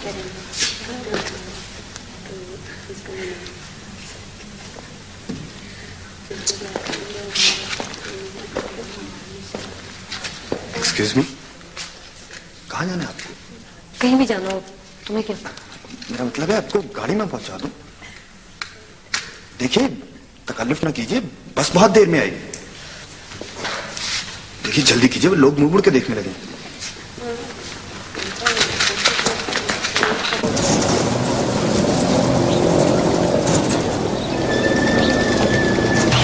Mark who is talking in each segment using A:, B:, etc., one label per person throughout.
A: Excuse me, कहाँ जाना है आपको?
B: कहीं भी जाना हो, तुम्हें क्या?
A: मेरा मतलब है आपको गाड़ी में पहुंचा दूं। देखिए, तकल्लुफ ना कीजिए, बस बहुत देर में आएगी। देखिए जल्दी कीजिए, वो लोग मुड़ मुड़ के देखने लगे।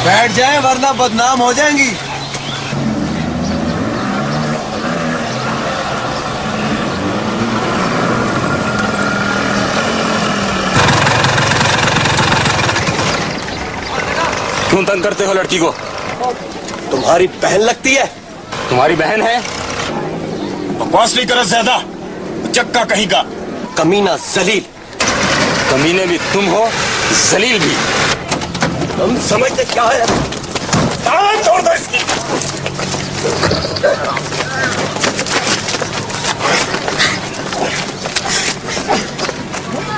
C: बैठ जाए वरना बदनाम हो जाएंगी।
D: क्यों तंग करते हो लड़की को?
C: तुम्हारी बहन लगती है।
D: तुम्हारी बहन है?
C: बकवास नहीं करो ज्यादा, चक्का कहीं का। कमीना जलील।
D: कमीने भी तुम हो, जलील भी।
C: तुम समझते क्या है? छोड़ दो इसकी।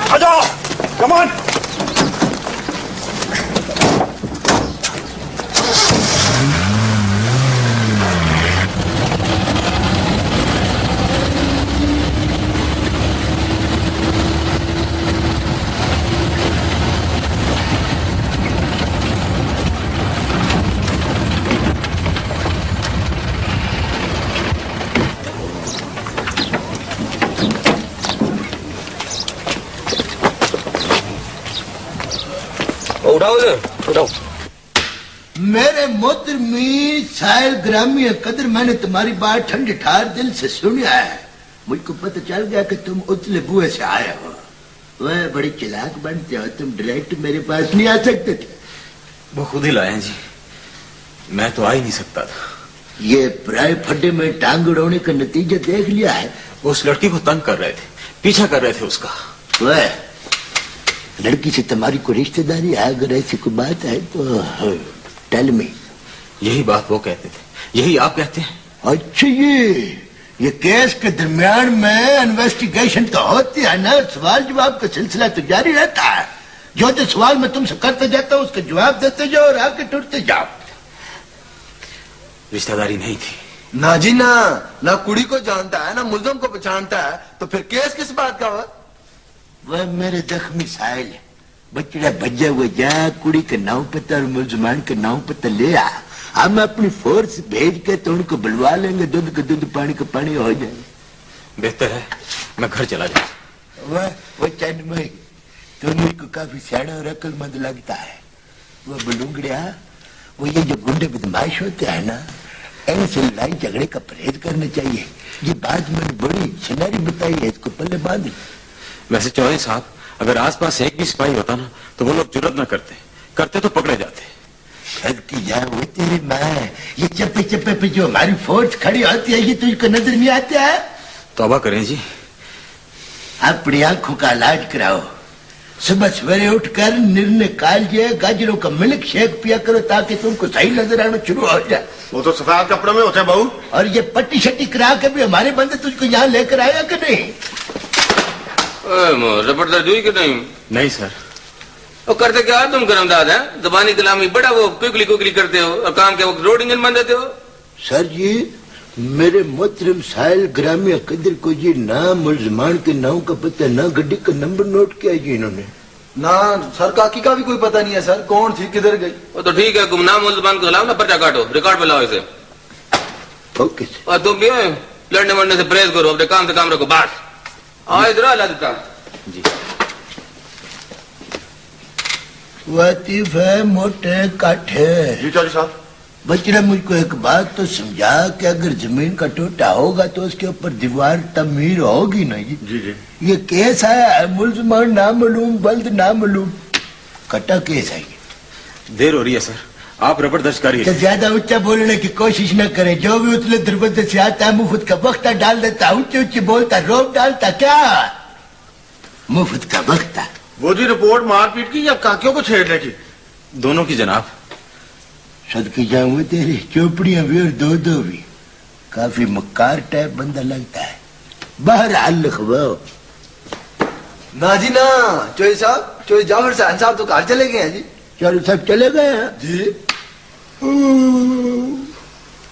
C: आ जाओ, कम ऑन।
D: उठाओ उठाओ।
E: मेरे मोहतरमी साहिल ग्रामी कदर, मैंने तुम्हारी बात ठंडे ठार दिल से सुना है। मुझको पता चल गया कि तुम उतले बुए से आए हो। वह बड़ी चालाक बनते हो, तुम डायरेक्ट मेरे पास नहीं आ सकते थे।
D: वो खुद ही लाए हैं जी, मैं तो आ ही नहीं सकता था।
E: ये प्राय फड्डे में टांग उड़ाने का नतीजा देख लिया है।
D: वो उस लड़की को तंग कर रहे थे, पीछा कर रहे थे उसका।
E: वह लड़की से तुम्हारी कोई रिश्तेदारी है? अगर ऐसी कोई बात है तो टेल मी।
D: यही बात वो कहते थे, यही आप कहते हैं।
E: अच्छा, ये केस के दरमियान में इन्वेस्टिगेशन तो होती है ना, सवाल जवाब का सिलसिला तो जारी रहता है। जो जो सवाल मैं तुमसे करते जाता हूँ उसका जवाब देते जाओ और आगे टूटते जाओ।
D: रिश्तेदारी नहीं थी।
C: ना जी ना कुड़ी को जानता है ना मुल्जम को पहचानता है, तो फिर केस किस बात का हुआ?
E: वह मेरे जख्मी साहिल है, बच्चा भज्जा हुआ जा, कुड़ी का नाव पता और मुलजमान का नाव पता ले आ। हम अपनी फोर्स भेज के तो उनको बुलवा लेंगे, दूध का दूध पानी का पानी हो जाएगा।
D: बेहतर है मैं घर चला जाऊं।
E: वह चंद में तो मुझको काफी सियाना और अक्लमंद लगता है। वो बलूंगड़िया, वो ये जो गुंडे बदमाश होते हैं ना, इनसे लड़ाई झगड़े का परहेज करना चाहिए। ये बात मैंने बड़ी सिनारी बताई है, इसको पल्ले बांध।
D: वैसे चौधरी साहब, अगर आसपास एक भी सिपाही होता ना तो वो लोग जुर्रत न करते तो पकड़े जाते।
E: करती जाए वो तेरी माँ, ये चप्पे चप्पे पे जो हमारी फोर्स खड़ी होती है, ये तुझको नजर नहीं आता है?
D: तौबा करें जी।
E: अपनी आंखों का इलाज कराओ। सुबह सवेरे उठकर निर्णय कालिए गाजरों का मिल्क शेक पिया करो ताकि तुमको सही नजर आना शुरू हो जाए।
C: वो तो सफेद कपड़े में होते हैं बहू।
E: और ये पट्टी शट्टी करा के भी हमारे बंदे तुझको यहाँ लेकर आया कि नहीं?
F: जबरदस्त हुई कि नहीं?
D: नहीं सर।
F: वो करते क्या तुम गरमदाद हैं? जबानी कलामी बड़ा वो क्विकली क्विकली करते हो और काम के वक्त रोड इंजन बन देते हो।
E: सर जी, मेरे मोहतरम साहिल ग्रामी कदर को ये ना मुलजमान के नाम का पता, ना गड्डी का नंबर नोट किया जी इन्होंने।
C: ना सर, काकी का भी कोई पता नहीं है सर, कौन थी किधर गई।
F: वो तो ठीक है, गुमनाम मुलजमान के खिलाफ ना पर्चा काटो, रिकॉर्ड पे लाओ इसे।
E: Okay sir.
F: और तुम भी लड़ने वड़ने से परहेज करो, अपने काम से काम रखो। बस आओ इधर आ देता
D: जी।
E: वातिफ है मोटे काठे।
C: जी चौधरी साहब।
E: बचरा, मुझको एक बात तो समझा कि अगर जमीन का टोटा होगा तो उसके ऊपर दीवार तमीर होगी ना जी।
C: जी जी।
E: ये केस है मुलजमान नामालूम बल्द नामालूम, कटा केस है ये।
D: देर हो रही है सर, आप रबर दर्ज करिए।
E: तो ज्यादा ऊंचा बोलने की कोशिश न करे। जो भी उतले दरवाजे से आता है मुफ्त का वक्ता डाल देता, ऊंचे ऊंचे बोलता, रोब डालता, क्या मुफ्त का वक्ता।
C: वो जी रिपोर्ट मारपीट की या काकियों को छेड़ने की?
D: दोनों की जनाब।
E: सदके जाऊंगे तेरी चोपड़ियां भी और दो दो भी। काफी मक्कार टाइप बंदा लगता है। बाहर हाल लिखवाओ।
G: ना जी ना, चोई साहब, चोई जाफर साहब तो घर चले गए हैं जी।
E: चारों साहब चले गए हैं
G: जी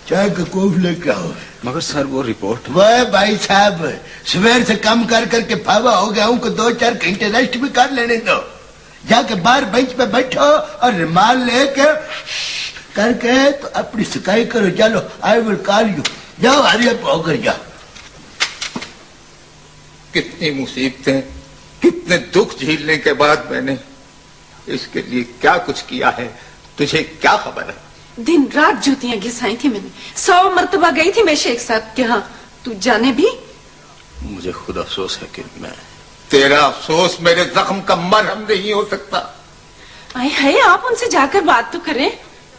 E: चाय का कॉफ लेके आओ।
D: मगर सर वो रिपोर्ट।
E: वह भाई साहब सवेर से काम कर करके फावा हो गया हूं को 2-4 घंटे रेस्ट भी कर लेने दो। जाके बाहर बेंच पे बैठो और रुमाल लेके करके तो अपनी सिकाई करो। चलो आई विल कॉल यू। जाओ हरिया होकर जाओ।
H: कितनी मुसीबतें, कितने दुख झेलने के बाद मैंने इसके लिए क्या कुछ किया है, तुझे क्या खबर है?
I: दिन रात जूतियां घिसाई थी मैंने, 100 मर्तबा गई थी मैं शेख साहब के यहाँ, तू जाने भी।
C: मुझे खुद अफसोस है कि मैं।
H: तेरा अफसोस मेरे जख्म का मरहम नहीं हो सकता।
I: आए है आप उनसे जाकर बात तो करें।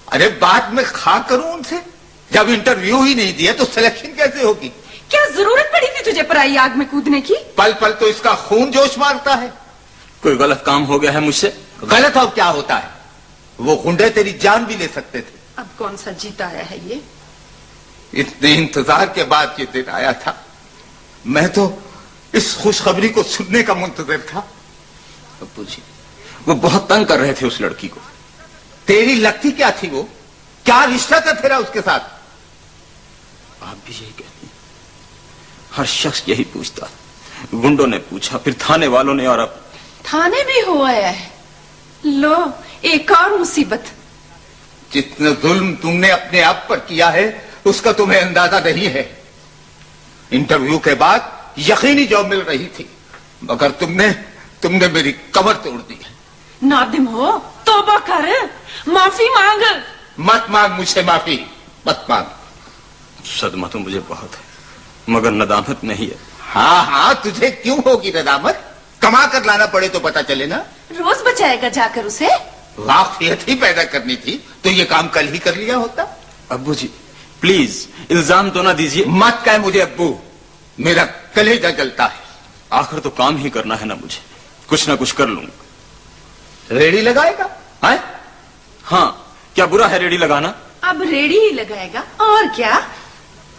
H: अरे बात मैं खा करूं उनसे? जब इंटरव्यू ही नहीं दिया तो सिलेक्शन कैसे होगी?
I: क्या जरूरत पड़ी थी तुझे पराई आग में कूदने की?
H: पल पल तो इसका खून जोश मारता है।
C: कोई गलत काम हो गया है मुझसे?
H: गलत और क्या होता है? वो गुंडे तेरी जान भी ले सकते थे।
I: अब कौन सा जीत आया है ये?
H: इतने इंतजार के बाद ये दिन आया था। मैं तो इस खुशखबरी को सुनने का मुंतजर था।
C: अब्बू जी, वो बहुत तंग कर रहे थे उस लड़की को।
H: तेरी लगती क्या थी वो? क्या रिश्ता था तेरा उसके साथ?
C: आप भी यही कहती हैं? हर शख्स यही पूछता। गुंडों ने पूछा, फिर थाने वालों ने, और अब
I: थाने भी हुआ है। लो एक और मुसीबत।
H: जितना जुल्म तुमने अपने आप पर किया है उसका तुम्हें अंदाजा नहीं है। इंटरव्यू के बाद यकीनी जॉब मिल रही थी, मगर तुमने मेरी कमर तोड़ दी है।
I: नादिम हो, तौबा कर, माफी मांग।
H: मत मांग मुझसे माफी, मत मांग।
C: सदमा तो मुझे बहुत है, मगर नदामत नहीं है।
H: हाँ हाँ, तुझे क्यों होगी नदामत? कमा कर लाना पड़े तो पता चले ना।
I: रोज बचाएगा जाकर उसे।
H: वाकफियत ही पैदा करनी थी तो ये काम कल ही कर लिया होता।
C: अब्बू जी प्लीज इल्जाम तो ना दीजिए।
H: मत कह मुझे अब्बू, मेरा कलेजा जलता है।
C: आखिर तो काम ही करना है ना मुझे, कुछ ना कुछ कर लूंगा।
H: रेडी लगाएगा?
C: हाँ, क्या बुरा है रेडी लगाना?
I: अब रेडी ही लगाएगा और क्या।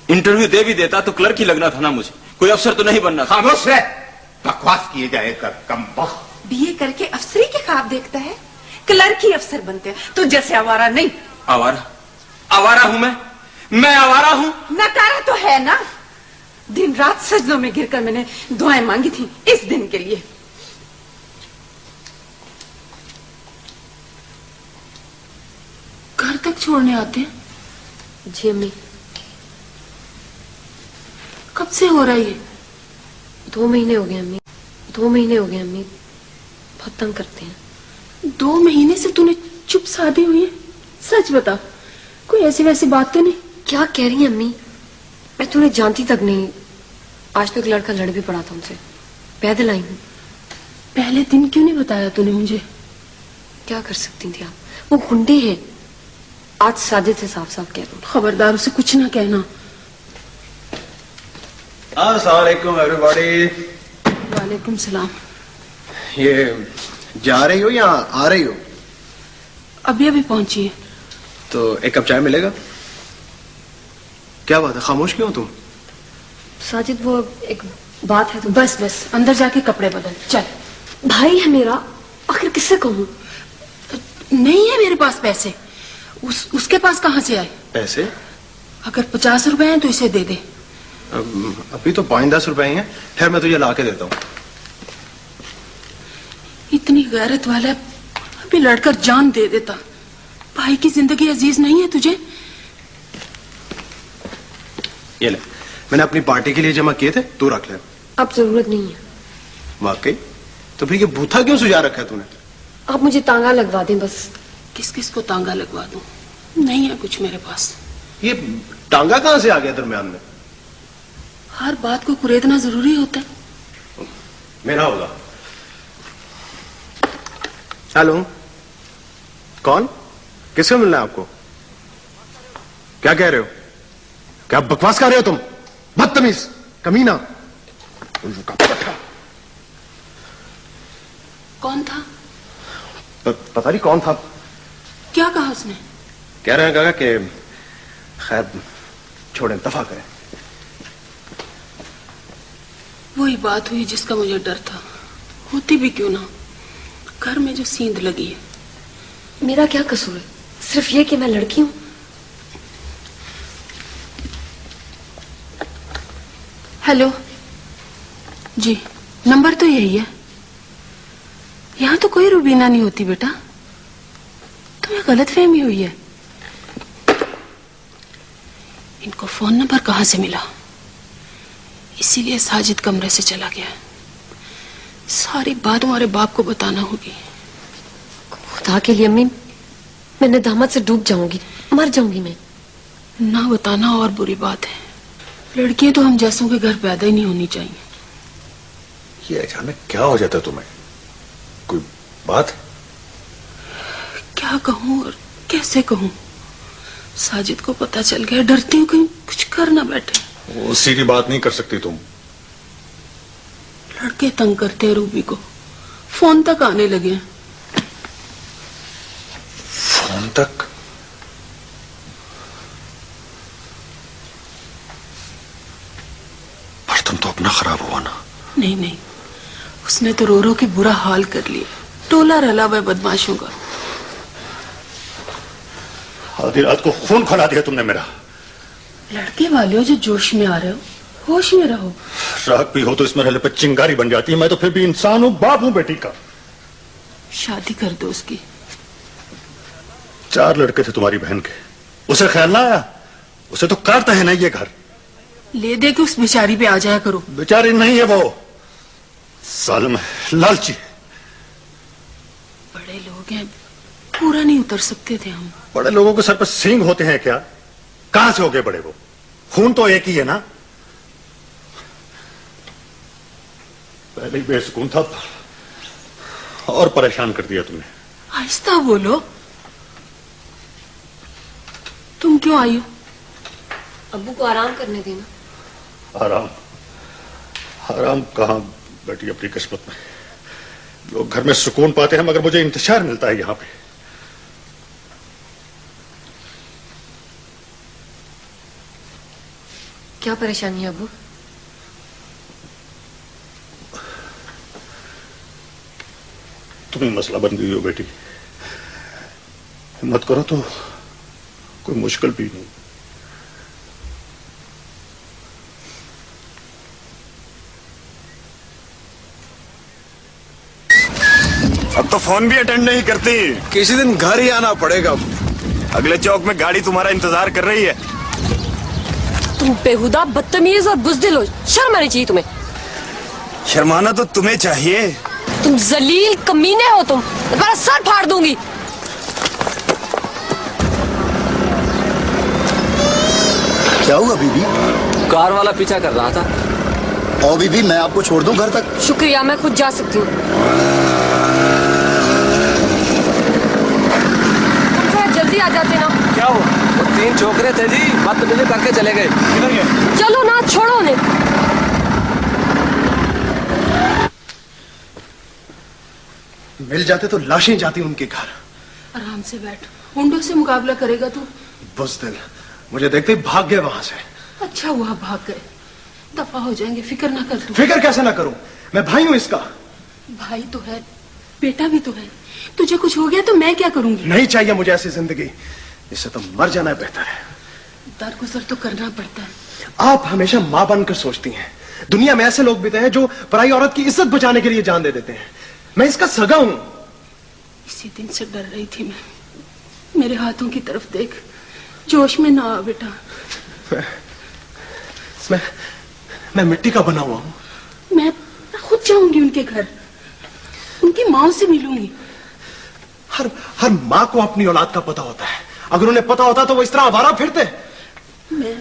C: इंटरव्यू दे भी देता तो क्लर्क ही लगना था ना मुझे, कोई अफसर तो नहीं बनना था।
H: खामोश रह, बकवास किए जाए कर कम वक्त।
I: बीए करके अफसरी के ख्वाब देखता है, क्लर्क ही अफसर बनते हैं। तो जैसे आवारा नहीं।
C: आवारा हूं मैं आवारा हूं।
I: नकारा तो है ना। दिन रात सजदों में गिरकर मैंने दुआएं मांगी थी इस दिन के लिए। घर तक छोड़ने आते हैं?
B: जी अम्मी।
I: कब से हो रहा है ये?
B: 2 महीने हो गए अम्मी, 2 महीने हो गए अम्मी। बहुत तंग करते हैं।
I: 2 महीने से तूने चुप साधी हुई है? सच बता, कोई ऐसी वैसी बात तो नहीं?
B: क्या कह रही है अम्मी? मैं तुम्हें जानती तक नहीं। आज तो एक लड़का लड़ भी पड़ा था उनसे, पैदल आई हूँ।
I: पहले दिन क्यों नहीं बताया तूने मुझे?
B: क्या कर सकती थी आप, वो गुंडे हैं। आज साजिद से साफ साफ कह दो।
I: खबरदार उसे कुछ ना कहना।
G: अस्सलाम वालेकुम एवरीबॉडी।
I: वालेकुम सलाम।
G: ये जा रही हो या आ रही हो?
I: अभी अभी पहुंची है।
G: तो एक कप चाय मिलेगा? क्या बात है, खामोश क्यों तुम?
B: साजिद वो एक बात है तो।
I: बस बस अंदर जाके कपड़े बदल चल।
B: भाई है मेरा, आखिर किससे कहूँ?
I: नहीं है मेरे पास पैसे। उसके पास कहाँ से आए
G: पैसे?
I: अगर 50 रुपए हैं तो इसे दे दे।
G: अभी तो 5-10 रुपए हैं। खैर मैं तुझे ला के देता हूँ।
I: इतनी गैरत वाला अभी लड़कर जान दे देता। भाई की जिंदगी अजीज नहीं है तुझे?
G: ये ले, मैंने अपनी पार्टी के लिए जमा किए थे, तू रख ले।
B: अब जरूरत नहीं है।
G: वाकई? तो फिर ये बूथा क्यों सुझा रखा है तूने?
B: आप मुझे तांगा लगवा दें बस।
I: किस किस को तांगा लगवा दूं? नहीं है कुछ मेरे पास।
G: ये टांगा कहां से आ गया दरमियान में?
I: हर बात को कुरेदना जरूरी होता है।
G: मेरा होगा। हेलो, कौन? किससे मिलना है आपको? क्या कह रहे हो? क्या बकवास कर रहे हो तुम? बदतमीज, कमीना।
I: कौन था?
G: पता नहीं कौन था।
I: क्या कहा उसने?
G: कह रहे हैं काका कि खैर छोड़ें, दफा करें।
I: वही बात हुई जिसका मुझे डर था। होती भी क्यों ना, घर में जो सींध लगी है।
B: मेरा क्या कसूर है? सिर्फ ये कि मैं लड़की हूं।
I: हेलो जी, नंबर तो यही है। यहां तो कोई रुबीना नहीं होती बेटा, तुम्हें गलतफहमी हुई है। इनको फोन नंबर कहां से मिला, इसीलिए साजिद कमरे से चला गया। सारी बात तुम्हारे बाप को बताना होगी।
B: खुदा के लिए अम्मी, मैं नदामत से डूब जाऊंगी, मर जाऊंगी मैं।
I: ना बताना और बुरी बात है। लड़कियां तो हम जैसों के घर पैदा ही नहीं होनी चाहिए।
G: ये अचानक क्या हो जाता है तुम्हें? कोई बात?
I: क्या कहूं और कैसे कहूं? साजिद को पता चल गया, डरती हूं कहीं कुछ कर ना बैठे।
G: वो सीधी बात नहीं कर सकती तुम।
I: लड़के तंग करते हैं रूबी को, फोन तक आने लगे हैं।
G: फोन तक? पर तुम तो अपना खराब हुआ ना।
I: नहीं नहीं, उसने तो रो रो के बुरा हाल कर लिया। टोला रला हुआ बदमाशों का।
G: आधी रात को खून खौला दिया तुमने मेरा।
I: लड़के वाले हो जो जोश में आ रहे हो, होश में रहो।
G: राग भी हो तो इस मरहले पर चिंगारी बन जाती है। मैं तो फिर भी इंसान हूं, बाप हूं बेटी का।
I: शादी कर दो उसकी।
G: 4 लड़के थे तुम्हारी बहन के, उसे ख्याल ना आया? उसे तो काटता है ना ये घर।
I: ले दे के उस बेचारी पे आ जाया करो।
G: बेचारी नहीं है वो, जालिम है, लालची।
I: बड़े लोग हैं, पूरा नहीं उतर सकते थे हम।
G: बड़े लोगों के सर पर सींग होते हैं क्या? कहां से हो गए बड़े वो? खून तो एक ही है ना। पहले ही बेसुकून था और परेशान कर दिया तुमने।
I: आहिस्ता बोलो। तुम क्यों आई हो?
B: अब्बू को आराम करने देना।
G: आराम? आराम कहां बेटी अपनी किस्मत में। लोग घर में सुकून पाते हैं मगर मुझे इंतजार मिलता है यहां पे।
B: क्या परेशानी है अब्बू?
G: तुम ही मसला बन गई हो बेटी। हिम्मत करो तो कोई मुश्किल भी नहीं।
A: अब तो फोन भी अटेंड नहीं करती। किसी दिन घर ही आना पड़ेगा। अगले चौक में गाड़ी तुम्हारा इंतजार कर रही है।
B: तुम बेहुदा, बदतमीज और बुज़दिल हो। शर्म आनी चाहिए तुम्हें।
A: शर्माना तो तुम्हें चाहिए।
B: तुम जलील कमीने हो। तुम्हारा सर फाड़ दूंगी।
A: क्या हुआ बीबी?
J: कार वाला पीछा कर रहा था।
A: और बीबी मैं आपको छोड़ दूं घर तक?
B: शुक्रिया, मैं खुद जा सकती हूँ। तुम थोड़ा जल्दी आ जाते ना।
J: क्या हुआ? वो 3 छोकरे थे जी, बदतमीजी करके चले गए।
B: चलो ना, छोड़ो उन्हें।
G: मिल जाते तो लाशें जाती उनके घर।
I: आराम से बैठ, हुंडों से मुकाबला करेगा तू?
G: बुज़दिल, मुझे देखते ही भाग गए वहां से।
I: अच्छा हुआ भाग गए, दफा हो जाएंगे। फिक्र ना कर तू।
G: फिक्र कैसे ना करूं? मैं भाई हूं इसका।
I: भाई तो है, बेटा भी तो है। तुझे कुछ हो गया तो मैं क्या करूंगी?
G: नहीं चाहिए मुझे ऐसी जिंदगी। इससे तो मर जाना बेहतर है।
I: दरगुजर तो करना पड़ता है।
G: आप हमेशा मां बनकर सोचती हैं। दुनिया में ऐसे लोग भी तो हैं जो पराई औरत की इज्जत बचाने के लिए जान दे देते हैं। मैं इसका सगा हूं।
I: इसी दिन से डर रही थी मैं। मेरे हाथों की तरफ देख, जोश में ना आ बेटा।
G: मैं मिट्टी का बना हुआ हूं।
I: मैं खुद जाऊंगी उनके घर, उनकी माँ से मिलूंगी।
G: हर माँ को अपनी औलाद का पता होता है। अगर उन्हें पता होता तो वो इस तरह आवारा फिरते।
I: मैं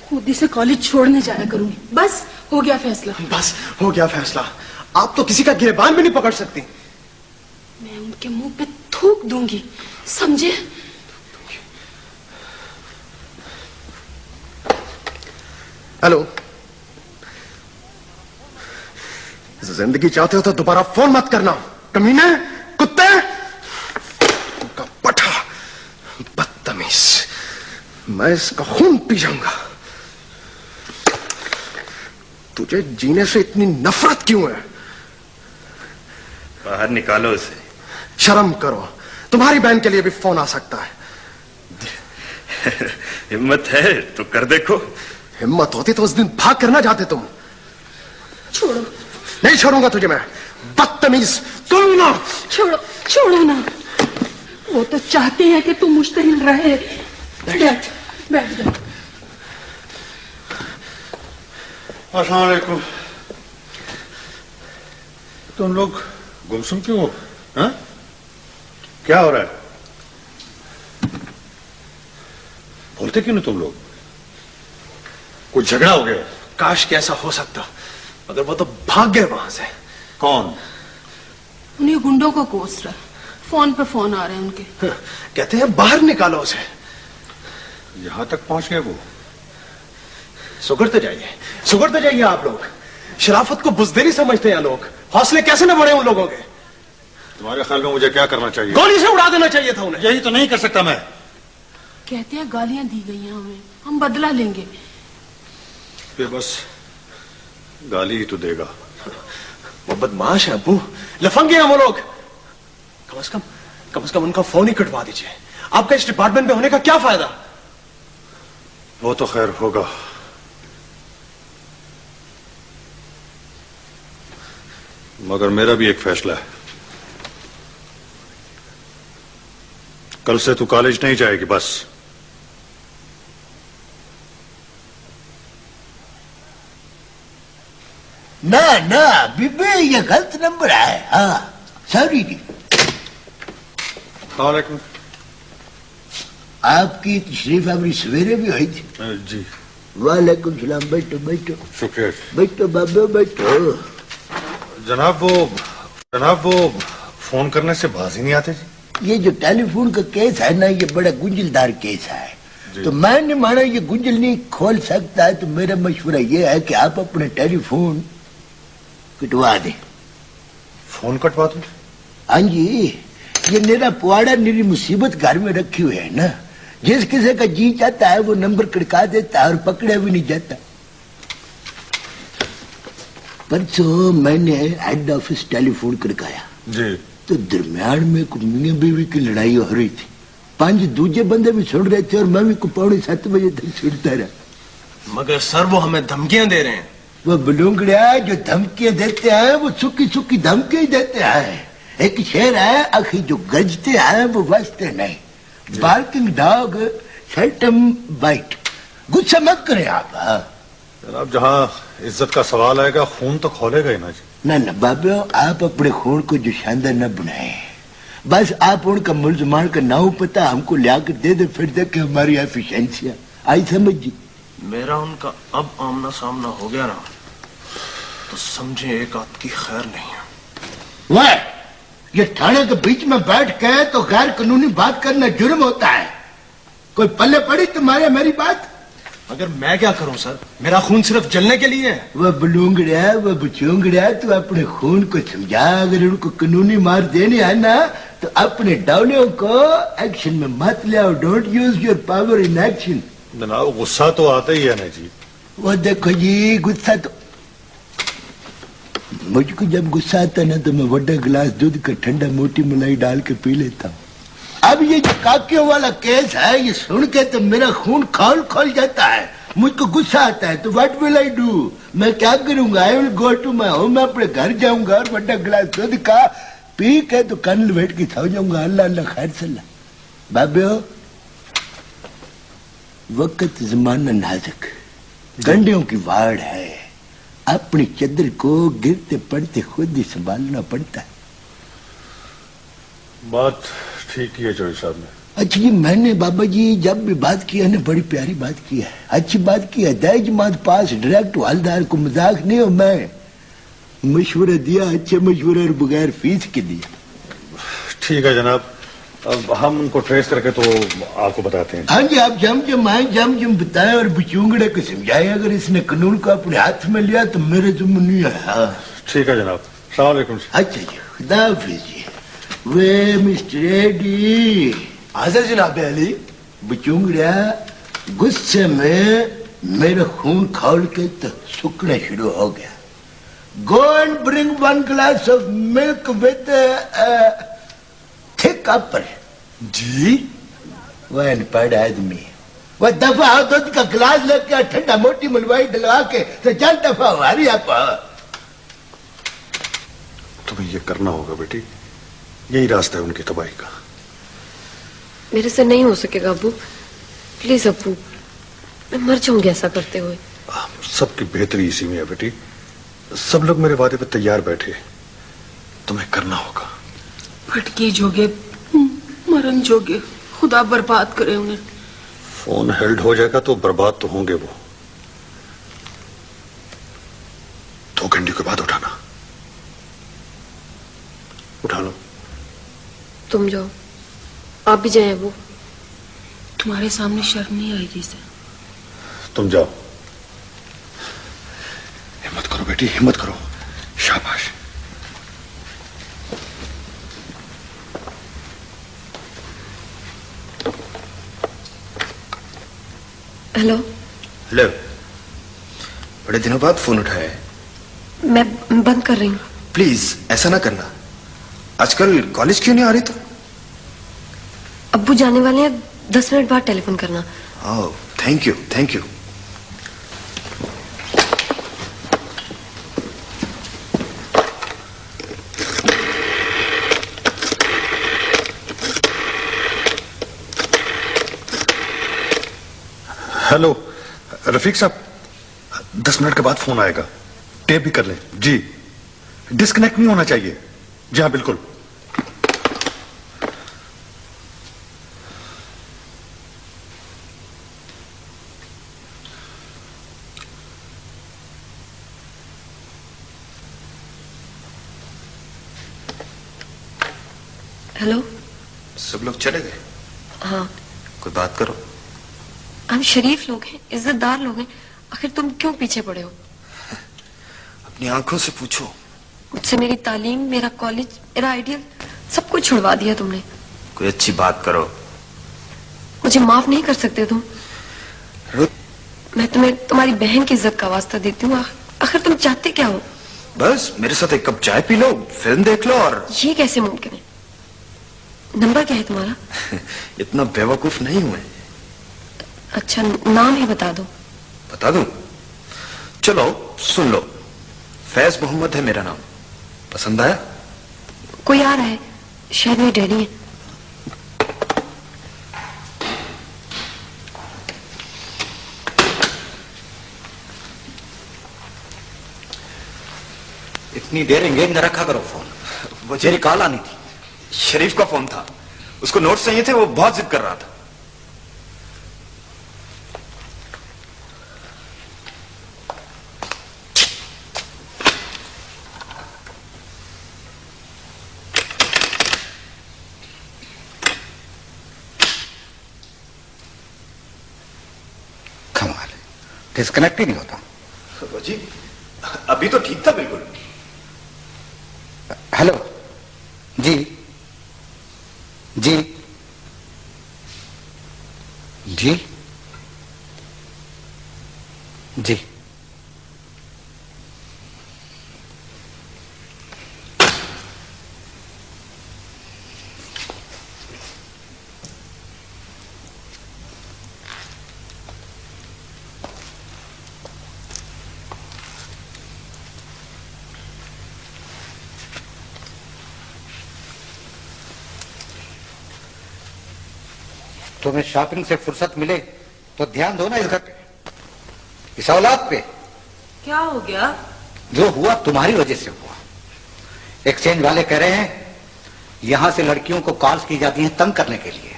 I: खुद ही से कॉलेज छोड़ने जाया करूंगी। बस हो गया फैसला।
G: बस हो गया फैसला। आप तो किसी का गिरेबान भी नहीं पकड़ सकती।
I: मैं उनके मुंह पे थूक दूंगी, समझे?
G: हेलो, जिंदगी चाहते हो तो दोबारा फोन मत करना। कमीने, कुत्ते, उनका पठा, बदतमीज। मैं इसका खून पी जाऊंगा। तुझे जीने से इतनी नफरत क्यों है?
A: बाहर निकालो उसे।
G: शर्म करो, तुम्हारी बहन के लिए भी फोन आ सकता है।
A: हिम्मत है तो कर देखो।
G: हिम्मत होती तो उस दिन भाग करना चाहते तुम।
I: छोड़ो।
G: नहीं छोड़ूंगा तुझे मैं, बदतमीज तुम ना।
I: छोड़ो, छोड़ो ना। वो तो चाहते हैं कि तुम मुश्तहिल रहे। बैठ, बैठ जाओ।
K: अस्सलाम वालेकुम। तुम लोग गुमसुम क्यों हो? हाँ? क्या हो रहा है? बोलते क्यों नहीं तुम लोग? कुछ झगड़ा हो गया?
G: काश कि ऐसा हो सकता, मगर वो तो भाग गए वहां से।
K: कौन?
I: उन्हें गुंडों को कोस रहा है। फोन पे फोन आ रहे हैं उनके।
G: कहते हैं बाहर निकालो उसे।
K: यहां तक पहुंच गए वो?
G: सुगड़ते जाइए, सुगड़ते जाइए आप लोग। शराफत को बुज़दिली समझते हैं लोग। हौसले कैसे न बढ़े उन लोगों के?
K: तुम्हारे ख्याल में मुझे क्या करना चाहिए?
G: गोली से उड़ा देना चाहिए था उन्हें।
K: यही तो नहीं कर सकता मैं।
I: कहते हैं गालियां दी गई हैं हमें, हम बदला लेंगे।
K: फिर बस गाली ही तो देगा।
G: वो बदमाश है अब्बू, लफंगे हैं वो लोग। कम से कम उनका फोन ही कटवा दीजिए। आपका इस डिपार्टमेंट में होने का क्या फायदा?
K: वो तो खैर होगा। मगर मेरा भी एक फैसला है। कल से तू कॉलेज नहीं जाएगी बस।
E: ना ना बीबी, ये गलत नंबर है। हाँ सॉरी जी।
K: वालेकुम।
E: आपकी तशरीफ अबरी सवेरे भी हुई थी?
K: जी।
E: वालेकुम सलाम। बैठो बैठो।
K: शुक्रिया।
E: बैठो बाबा बैठो।
K: जनाब वो फोन करने से बाज ही नहीं आते जी।
E: ये जो टेलीफोन का केस है ना, ये बड़ा गुंजलदार केस है। तो मैंने माना ये गुंजल नहीं खोल सकता है, तो मेरा मशवरा ये है कि आप अपने टेलीफोन कटवा दे।
K: फोन कटवा दूं?
E: हाँ जी, ये मेरा पुआड़ा मेरी मुसीबत घर में रखी हुई है ना। जिस किसी का जी चाहता है वो नंबर कड़का देता है और पकड़ा भी नहीं जाता। परसों मैंने हेड ऑफिस टेलीफोन कड़काया
K: जी,
E: तो दरमियान में कुछ मियां बीवी की लड़ाई हो रही थी। 5 दूसरे बंदे भी सुन रहे थे और मैं भी 6:45 बजे तक सुनता रहा।
G: मगर सर वो हमें धमकियां दे रहे हैं।
E: वो बलूंगड़िया जो धमकियां देते हैं वो सुखी सुखी धमकी ही देते हैं। एक शेर है, आखिर जो गरजते हैं वो बचते नहीं। Barking dog seldom bite. गुस्सा मत करें आप।
K: जनाब जहाँ इज्जत का सवाल आएगा खून तो खोलेगा ही ना जी।
E: ना ना बाबा, आप अपने खून को जो शानदार न बनाए। बस आप उनका मुलजमान का नाम पता हमको लिया कर दे दे, फिर देखे हमारी एफिशिएंसियां आई समझ जी।
G: मेरा उनका अब आमना सामना हो गया ना, तो समझे एक आध की खैर नहीं है।
E: वाह, ये थाने के बीच में बैठ के तो गैर कानूनी बात करना जुर्म होता है। कोई पल्ले पड़ी तुम्हारे मेरी बात?
G: अगर मैं क्या करूं सर, मेरा खून सिर्फ जलने के लिए है।
E: वह बलूंगड़िया वह बुचूंगड़िया, तू अपने खून को समझा। अगर उनको कानूनी मार देनी है ना तो अपने डावलियों को एक्शन में मत ले। Don't use your power in action.
K: जनाब गुस्सा तो आता ही है ना जी।
E: वो देखो जी, गुस्सा तो मुझको जब गुस्सा आता ना तो मैं बड़ा गिलास दूध का ठंडा मोटी मलाई डाल के पी लेता हूँ। अब ये जो काकियों वाला केस है, ये सुन के तो मेरा खून खौल खोल जाता है। मुझको गुस्सा आता है तो व्हाट विल आई डू? मैं क्या करूंगा? I will go to my home. मैं अपने घर जाऊंगा और बड़ा गिलास दूध का पी के तो कान लपेट के सो जाऊंगा। अल्लाह अल्लाह खैर सल्ला। बाबो, वक्त जमाना नाजुक, गंडियों की वाड़ है। अपनी चद्दर को गिरते पड़ते खुद ही संभालना पड़ता है।
K: बात ठीक ही है चौधरी साहब ने।
E: अच्छा जी, मैंने बाबा जी जब भी बात किया ना, बड़ी प्यारी बात की है, अच्छी बात की है। दहेज मात पास डायरेक्ट हवलदार को मजाक नहीं हो। मैं मशवरा दिया, अच्छे मशवरे और बगैर फीस के दिया।
K: ठीक है जनाब, अब हम उनको ट्रेस करके तो आपको बताते हैं।
E: हाँ जी, आप जम आए, जम बताएं और बुचूंगड़े को समझाए। अगर इसने कानून को अपने हाथ में लिया तो मेरे जुम्म नहीं है। हाँ
K: ठीक है जनाब, अस्सलाम वालेकुम।
E: अच्छा जी, खुदा हाफिज जी। वे मिस्टर एडी।
G: आजा जनाब अली।
E: बुचूंगड़िया, गुस्से में मेरा खून खौल के तो सुखना शुरू हो गया। Go and bring 1 glass of milk with thick upper.
G: जी
E: वह अनपढ़ आदमी, वह दफा हो दूध का गिलास लेके ठंडा मोटी मलवाई डलवा के तो चल दफा हमारी आप।
G: तुम्हें ये करना होगा बेटी, यही रास्ता है उनकी तबाही का।
B: मेरे से नहीं हो सकेगा अब्बू, प्लीज अब्बू, मैं मर जाऊंगी ऐसा करते हुए।
G: सबकी बेहतरी इसी में है बेटी, सब लोग मेरे वादे पे तैयार बैठे, तुम्हें करना होगा।
I: भटकी जोगे, मरण जोगे, खुदा बर्बाद करे उन्हें।
G: फोन हेल्ड हो जाएगा तो बर्बाद तो होंगे वो। 2 घंटे के बाद उठाना। उठा लो।
B: तुम जाओ, आप भी जाए अब्बू।
I: तुम्हारे सामने शर्म नहीं आएगी इसे।
G: तुम जाओ। हिम्मत करो बेटी, हिम्मत करो। शाबाश।
B: हेलो।
L: हेलो, बड़े दिनों बाद फोन उठाया है।
B: मैं बंद कर रही हूँ।
L: प्लीज ऐसा ना करना। आजकल कॉलेज क्यों नहीं आ रही? तो
B: अब्बू जाने वाले हैं, 10 मिनट बाद टेलीफोन करना।
L: Oh, thank you, thank you.
G: Hello Rafiq साहब, 10 मिनट के बाद फोन आएगा, टेप भी कर लें। जी, डिस्कनेक्ट नहीं होना चाहिए। जी हाँ बिल्कुल।
B: हेलो।
L: सब लोग चले गए?
B: हाँ।
L: कोई बात करो।
B: हम शरीफ लोग हैं, इज्जतदार लोग हैं, आखिर तुम क्यों पीछे पड़े हो?
L: अपनी आंखों से पूछो।
B: मुझसे मेरी तालीम, मेरा कॉलेज, मेरा आइडियल सब कुछ छुड़वा दिया तुमने।
L: कोई अच्छी बात करो।
B: मुझे माफ नहीं कर सकते तुम? मैं तुम्हें तुम्हारी बहन की इज्जत का वास्ता देती हूँ। आखिर तुम चाहते क्या हो?
L: बस मेरे साथ एक कप चाय पी लो, फिल्म देख लो। और
B: ये कैसे मुमकिन है? नंबर क्या है तुम्हारा?
L: इतना बेवकूफ नहीं हुए।
B: अच्छा, नाम ही बता दो।
L: बता दूं? चलो सुन लो, फैज मोहम्मद है मेरा नाम। पसंद आया?
B: कोई आ रहा है, शायद मेरे डैडी है।
C: इतनी देर एंगेज न रखा करो फोन।
L: वो मेरी कॉल आनी थी। शरीफ का फोन था, उसको नोट्स चाहिए थे, वो बहुत जिद कर रहा था।
H: कमाल, डिस्कनेक्ट ही नहीं होता।
L: जी अभी तो ठीक था बिल्कुल।
H: हेलो जी, जी जी जी। तुम्हें शॉपिंग से फुर्सत मिले तो ध्यान दो ना इस घर पे, इस औलाद पे।
I: क्या हो गया?
H: जो हुआ तुम्हारी वजह से हुआ। एक्सचेंज वाले कह रहे हैं यहां से लड़कियों को कॉल्स की जाती हैं तंग करने के लिए।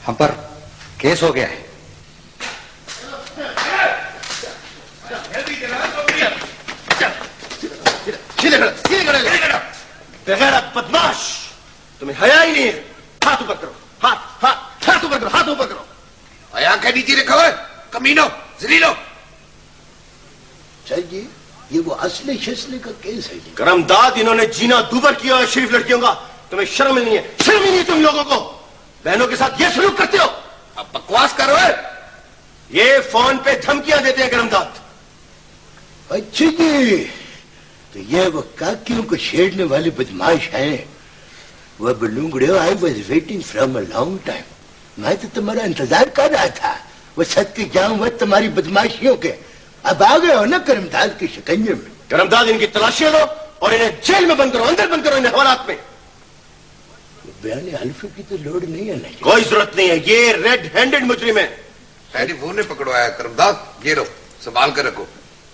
H: हम पर केस हो गया है।
E: बेगैरत बदमाश, तुम्हें हया ही नहीं है। हाथ ऊपर करो, हाथ हाथ हाथ ऊपर करो, हाथ ऊपर करो।
H: हया के नीचे रखा हुआ है, कमीनो, जलीलो।
E: चाहिए ये वो असली शस्ले का केस है।
A: करमदाद, इन्होंने जीना दूबर किया है शरीफ लड़कियों का। तुम्हें शर्म नहीं है? शर्म ही नहीं तुम लोगों को? बहनों के साथ ये सलूक करते हो?
H: अब बकवास करो।
A: ये फोन पे धमकियां देते हैं करमदाद।
E: अच्छा जी, तो ये वो काकियों को छेड़ने वाले बदमाश हैं। वह बलूंगड़े, I was waiting from a long time. मैं तो तुम्हारा इंतजार कर रहा था। वो सच के जाऊं वह तुम्हारी बदमाशियों के। अब आ गए हो ना करमदाद के शिकंजे में।
G: करमदाद, इनकी तलाशी लो और इन्हें जेल में बंद करो, अंदर बंद करो इन्हें हवालात में।
E: बयान हल्फे की तो लोड नहीं है ना।
G: कोई जरूरत नहीं है, ये रेड हैंडेड मुजरिम है।
H: टेलीफोन ने पकड़वाया करमदाद, ये लो संभाल कर रखो।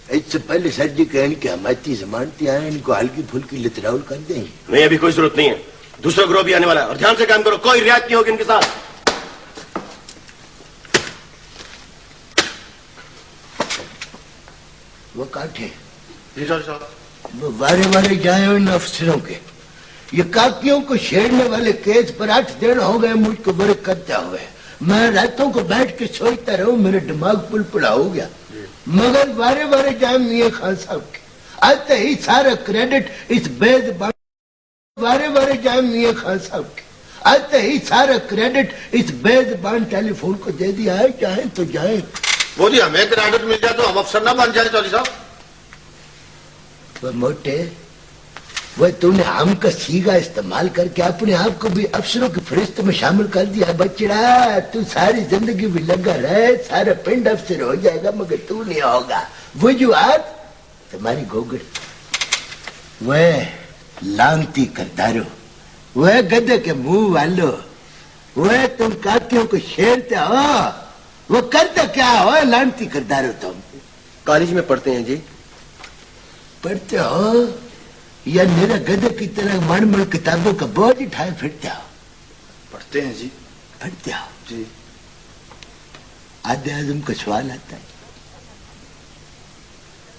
E: इससे पहले सर जी कहने की हमारी जमानती आए, इनको हल्की फुल्की लितराउल कर दें।
G: नहीं, अभी कोई जरूरत नहीं है। दूसरा ग्रोह भी आने वाला है और ध्यान से काम करो, कोई रियायत नहीं होगी इनके साथ।
E: वो काटे
K: जी साहब।
E: वो वारे वारे जाए इन अफसरों के। ये काकियों को छेड़ने वाले केस पर 8 दिन हो गए मुझको बड़े करते हुए। मैं रातों को बैठ के सोचता रहूं, मेरे दिमाग पुलपुला हो गया। मगर वारे वारे जाए मियां खान साहब के आते ही सारा क्रेडिट इस बेज़बान, वारे वारे जाए मियां खान साहब के आते ही सारा क्रेडिट इस बेज़बान टेलीफोन को दे दिया है। चाहे तो जाए।
K: वो जी हमें क्रेडिट मिल जाए तो हम अफसर ना बन जाए चौधरी साहब।
E: वह मोटे, वह तूने आम का सीगा इस्तेमाल करके अपने आप को भी अफसरों की फरिश्त में शामिल कर दिया। बच्चा, तू सारी जिंदगी भी लगा रहे, सारा पिंड अफसर हो जाएगा मगर तू नहीं होगा। वजूहत तुम्हारी गोगड़, वह लानती करदारो, वह गधे के मुंह वालो, वह तुम काकियों को छेड़ते हो, वो करते क्या हो लानती करदारो? तुम
G: कॉलेज में पढ़ते हैं जी।
E: पढ़ते हो या मेरा गधे की तरह मन मन किताबों का बोझ उठाए फिरते हो?
G: पढ़ते हैं जी।
E: पढ़ते हो
G: जी।
E: आधे आजम का सवाल आता है,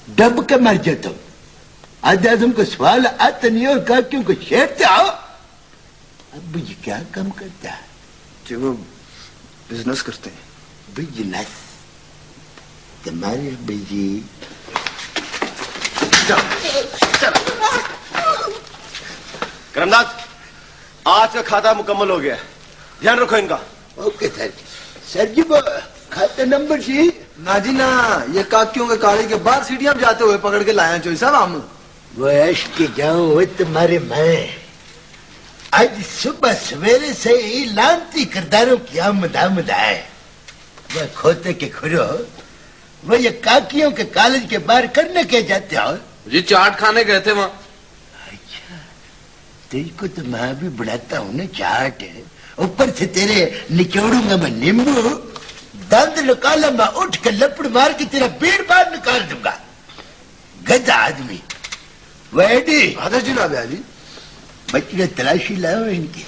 E: डब के मर जाते हो। आधे आजम का सवाल आता नहीं और काकियों को छेड़ते हो। अब ये क्या काम करता है?
G: जी वो बिजनेस करते हैं।
E: बिजनेस? तुम्हारे बिजी
G: करमदाद, आज का खाता मुकम्मल हो गया, ध्यान रखो इनका।
E: Okay sir. सर जी वो खाता नंबर जी।
J: ना जी ना, ये काकियों के काले के बाहर सीढ़ियां पे जाते हुए पकड़ के लाया चोई साहब हम।
E: वो ऐश के जाऊं वो तुम्हारे मैं आज सुबह सवेरे से ही लानती किरदारों की आमद है। वह खोते के खुरो, वो ये काकियों के कॉलेज के बाहर करने के जाते हो
F: जी? चाट खाने गए थे वहां।
E: अच्छा, तुझको तो मैं भी बढ़ाता हूँ ना चाट। ऊपर से तेरे निचोड़ूंगा मैं नींबू, दंद निकाला मैं उठ के लपड़ मार के तेरा बीड़ बार निकाल दूंगा। गधा आदमी। वैडी
J: आदर जी ना जी,
E: बच्चे तलाशी लाओ इनकी।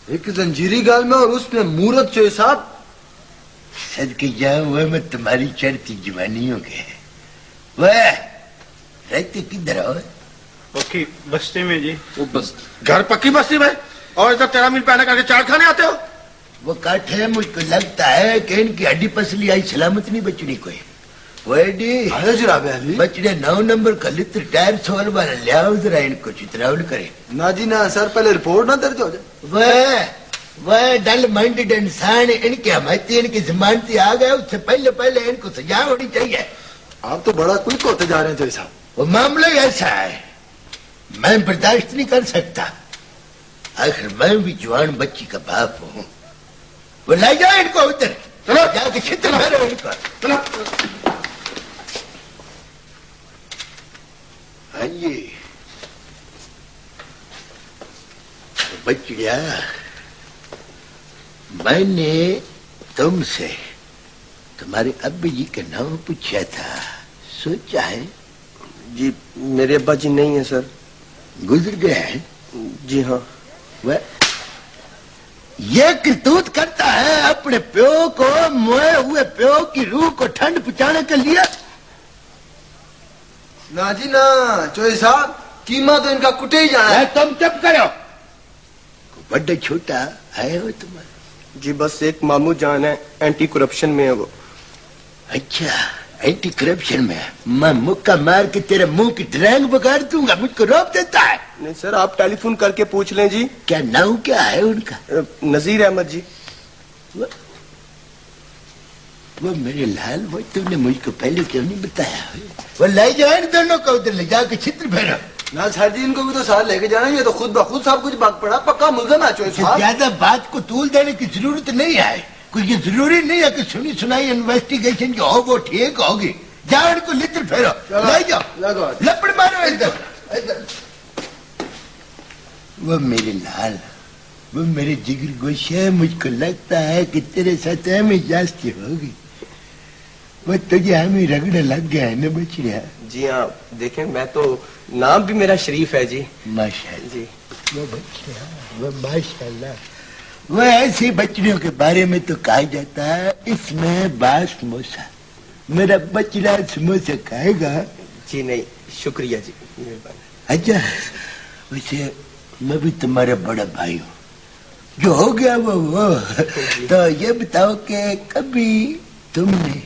J: एक जंजीरी गाल में और उसमें मूरत चोई साहब।
E: सदके जाऊं वह मैं तुम्हारी चढ़ती जवानियों के। वह रहते किधर हो?
K: पक्की बस्ती में जी।
F: वो बस
K: घर पक्की बस्ती में, और इधर 13 मील पहले करके चाट खाने आते हो?
E: वो काठे, मुझको लगता है कि इनकी हड्डी पसली आई सलामत नहीं बचनी कोई। वेडी
J: आदर जी राबे जी,
E: बचड़े 9 नंबर का लित्र टायर सोल वाला लियाओ जरा, इनको चित्रावल करे।
J: ना जी ना सर, पहले रिपोर्ट ना दर्ज हो जाए।
E: वह डल माइंडेड इंसान, इनके हमायती इनकी जमानती आ गए, उससे पहले पहले इनको सजा होनी चाहिए।
J: आप तो बड़ा क्विक होते जा रहे हैं चोई साहब।
E: वो मामला ऐसा है, मैं बर्दाश्त नहीं कर सकता। आखिर मैं भी जवान बच्ची का बाप हूँ। वो ले जाओ इनको उधर, चलो जाके छित्र मारो इनको।
K: चलो।
E: हाँ जी बच्चिया, मैंने तुमसे तुम्हारे अब्बा जी का नाम पूछा था, सोचा है?
G: जी मेरे अब्बा जी नहीं है सर।
E: गुजर गए हैं?
G: जी हाँ।
E: वह ये करतूत करता है अपने प्यो को, मोए हुए प्यो की रूह को ठंड पहुंचाने के लिए।
J: ना जी ना चोई साहब, कीमा तो इनका कुटे ही जाना है।
E: तुम चुप करो। बड़ा छोटा है वो तुम्हारा?
G: जी बस एक मामू जान है, एंटी करप्शन में है वो।
E: अच्छा, एंटी करप्शन में? मैं मुक्का मार के तेरे मुंह की ड्रैंग बगाड़ दूंगा, मुझको रोक देता है।
G: नहीं सर, आप टेलीफोन करके पूछ लें जी।
E: क्या नाम क्या है उनका?
G: नजीर अहमद जी।
E: वो मेरे लाल, वो तुमने मुझको पहले क्यों नहीं बताया? वो ले जाओ इन दोनों को उधर, ले जाके चित्र फेरो।
J: ना सर जी, इनको भी तो साथ लेके जाना, ये तो खुद ब खुद सब कुछ भाग पड़ा, पक्का मुल्ज़म है चोई साहब।
E: ज्यादा बात को तूल देने की जरूरत नहीं है, कोई ये जरूरी नहीं है कि सुनी सुनाई इन्वेस्टिगेशन जो हो वो ठीक होगी। जाओ इनको लित्र फेरो, ले जाओ, लपड़ मारो इधर। वो मेरे लाल, वो मेरे जिगर गोशे, मुझको लगता है कि तेरे साथ हमें जास्ती होगी। वो तुझे हमें रगड़ा लग गया है न बछड़िया?
J: जी हाँ, देखें मैं तो, नाम भी मेरा शरीफ है जी।
E: माशाल्लाह
J: जी।
E: वो बच्चा, वो माशाल्लाह, वो ऐसी बच्चियों के बारे में तो कहा जाता है इसमें बास समोसा। मेरा बच्चा समोसा खाएगा?
J: जी नहीं, शुक्रिया जी, मेहरबानी।
E: अच्छा, वैसे मैं भी तुम्हारा बड़ा भाई हूँ, जो हो गया वो। तो ये बताओ कि कभी तुमने